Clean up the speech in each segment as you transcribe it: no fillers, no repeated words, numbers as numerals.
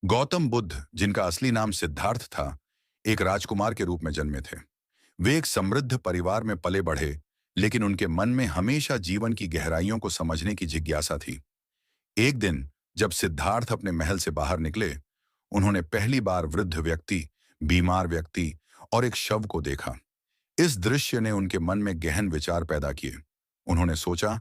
गौतम बुद्ध, जिनका असली नाम सिद्धार्थ था, एक राजकुमार के रूप में जन्मे थे। वे एक समृद्ध परिवार में पले बढ़े, लेकिन उनके मन में हमेशा जीवन की गहराइयों को समझने की जिज्ञासा थी। एक दिन, जब सिद्धार्थ अपने महल से बाहर निकले, उन्होंने पहली बार वृद्ध व्यक्ति, बीमार व्यक्ति और एक शव को देखा। इस दृश्य ने उनके मन में गहन विचार पैदा किए। उन्होंने सोचा,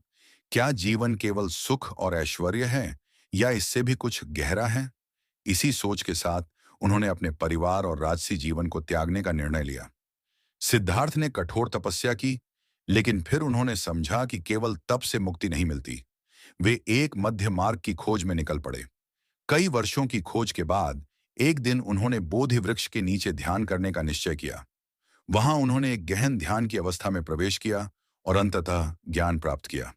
क्या जीवन केवल सुख और ऐश्वर्य है, या इससे भी कुछ गहरा है? इसी सोच के साथ उन्होंने अपने परिवार और राजसी जीवन को त्यागने का निर्णय लिया। सिद्धार्थ ने कठोर तपस्या की, लेकिन फिर उन्होंने समझा कि केवल तप से मुक्ति नहीं मिलती। वे एक मध्य मार्ग की खोज में निकल पड़े। कई वर्षों की खोज के बाद एक दिन उन्होंने बोधि वृक्ष के नीचे ध्यान करने का निश्चय किया। वहां उन्होंने एक गहन ध्यान की अवस्था में प्रवेश किया और अंततः ज्ञान प्राप्त किया।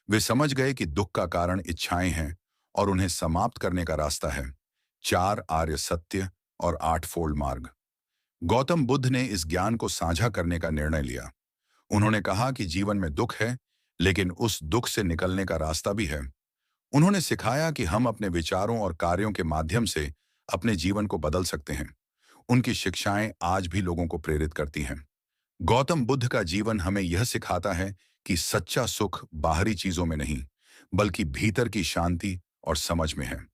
वे समझ गए कि दुख का कारण इच्छाएं हैं और उन्हें समाप्त करने का रास्ता है। 4 आर्य सत्य और 8 फोल्ड मार्ग। गौतम बुद्ध ने इस ज्ञान को साझा करने का निर्णय लिया। उन्होंने कहा कि जीवन में दुख है, लेकिन उस दुख से निकलने का रास्ता भी है। उन्होंने सिखाया कि हम अपने विचारों और कार्यों के माध्यम से अपने जीवन को बदल सकते हैं। उनकी शिक्षाएं आज भी लोगों को प्रेरित करती हैं। गौतम बुद्ध का जीवन हमें यह सिखाता है कि सच्चा सुख बाहरी चीजों में नहीं, बल्कि भीतर की शांति और समझ में है।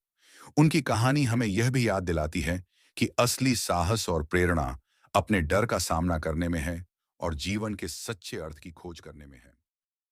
उनकी कहानी हमें यह भी याद दिलाती है कि असली साहस और प्रेरणा अपने डर का सामना करने में है और जीवन के सच्चे अर्थ की खोज करने में है।